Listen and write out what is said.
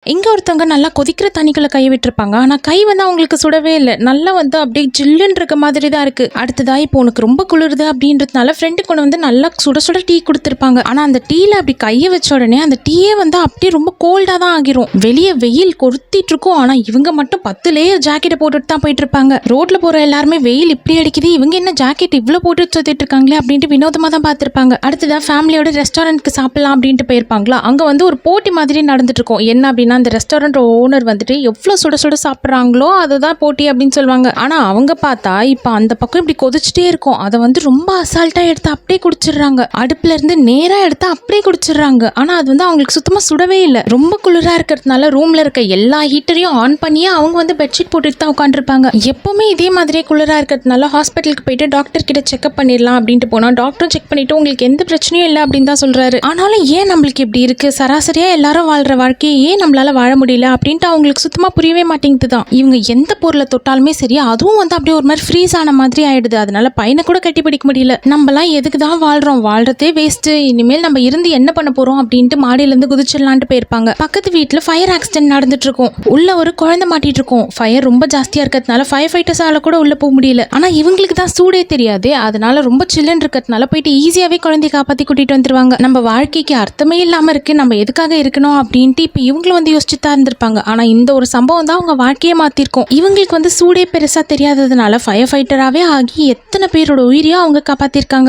இங்க ஒருத்தவங்க நல்லா கொதிக்கிற தண்ணிக்குள்ள கை விட்டுருப்பாங்க. ஆனா கை வந்து அவங்களுக்கு சுடவே இல்ல. நல்லா வந்து அப்படியே ஜில்லுன்னு இருக்க மாதிரி தான் இருக்கு. அடுத்ததா இப்போ உனக்கு ரொம்ப குளிருது அப்படின்றதுனால ஃப்ரெண்டு கொண்டு வந்து நல்லா சுட சுட டீ குடுத்துருப்பாங்க. ஆனா அந்த டீல அப்படி கைய வச்ச உடனே அந்த டீயே வந்து அப்படியே ரொம்ப கோல்டா தான் ஆகிரும். வெளியே வெயில் கொளுத்திட்டு இருக்கும். ஆனா இவங்க மட்டும் 10 லேயர் ஜாக்கெட்டை போட்டுட்டு தான் போயிட்டு இருப்பாங்க. ரோட்ல போற எல்லாருமே வெயில் இப்படி அடிக்குது, இவங்க என்ன ஜாக்கெட் இவ்வளவு போட்டு சுத்திட்டு இருக்காங்களே அப்படின்ட்டு வினோதமா தான் பார்த்திருப்பாங்க. அடுத்ததா ஃபேமிலியோட ரெஸ்டாரண்ட்க்கு சாப்பிடலாம் அப்படின்ட்டு போயிருப்பாங்களா. அங்க வந்து ஒரு போட்டி மாதிரி நடந்துட்டு இருக்கும். என்ன அப்படின்னா அந்த ரெஸ்டாரண்ட் ஓனர் வந்துட்டு எவ்வளவு சுட சுட சாப்பிட்றாங்களோ அதுதான் போட்டி அப்படின்னு சொல்லுவாங்க. ஆனா அவங்க பார்த்தா இப்ப அந்த பக்கம் இப்படி கொதிச்சுட்டே இருக்கும். அதை வந்து ரொம்ப அசால்ட்டா எடுத்து அப்படியே குடிச்சிடுறாங்க. அடுப்புல இருந்து நேரா எடுத்து அப்படியே குடிச்சிடுறாங்க. ஆனா அது வந்து அவங்களுக்கு சுத்தமா சுடவே இல்லை. ரொம்ப குளிரா இருக்கிறதுனால ரூம்ல இருக்க எல்லா ஹீட்டரையும் ஆன் பண்ணியே அவங்க வந்து பெட்ஷீட் போட்டுட்டு தான் உட்காந்துருப்பாங்க. எப்பவுமே இதே மாதிரியே குளிரா இருக்கிறதுனால ஹாஸ்பிட்டலுக்கு போயிட்டு டாக்டர் கிட்ட செக்அப் பண்ணிடலாம் அப்படின்ட்டு போனா டாக்டரும் செக் பண்ணிட்டு உங்களுக்கு எந்த பிரச்சனையும் இல்லை அப்படின்னு தான் சொல்றாரு. ஆனாலும் ஏன் நம்மளுக்கு இப்படி இருக்கு, சராசரியா எல்லாரும் வாழ்ற வாழ்க்கையை ஏன் நம்மளால வாழ முடியல அப்படின்ட்டு அவங்களுக்கு சுத்தமா புரியவே மாட்டேங்குது தான். இவங்க எந்த பொருளை தொட்டாலுமே சரி அதுவும் வந்து அப்படியே ஒரு மாதிரி ஃப்ரீஸ் ஆன மாதிரி ஆயிடுது. அதனால பையனை கூட கட்டி பிடிக்க முடியல. நம்மலாம் எதுக்கு தான் வாழ்றோம், வாழ்றதே வேஸ்ட், இனிமேல் நம்ம இருந்து என்ன பண்ண போறோம் அப்படின்ட்டு மாடியில இருந்து குதிச்சிடலான்ட்டு போயிருப்பாங்க. பக்கத்து வீட்டுல ஃபயர் ஆக்சிடென்ட் நடந்துட்டு இருக்கும். உள்ள ஒரு குழந்தை மாட்டிட்டு இருக்கும். ஃபயர் ரொம்ப ஜாஸ்தியா இருக்கிறதுனால ஃபயர் ஃபைட்டர்ஸால கூட உள்ள போக முடியல. ஆனா இவங்களுக்கு தான் சூடே தெரியாது. அதனால ரொம்ப சில்லுன்னு இருக்கிறதுனால போயிட்டு ஈஸியாவே குழந்தைய காப்பாத்தி கூட்டிட்டு வந்துருவாங்க. நம்ம வாழ்க்கைக்கு அர்த்தமே இல்லாம இருக்கு, நம்ம எதுக்காக இருக்கணும் அப்படின்ட்டு இப்ப இவங்களும் வந்து யோசிச்சுதான் இருந்திருப்பாங்க. ஆனா இந்த ஒரு சம்பவம் தான் அவங்க வாழ்க்கையே மாத்திருக்கும். இவங்களுக்கு வந்து சூடே பெருசா தெரியாததுனால ஃபயர் ஃபைட்டராகவே ஆகி எத்தனை பேரோட உயிரையும் அவங்க காப்பாத்திருக்காங்க.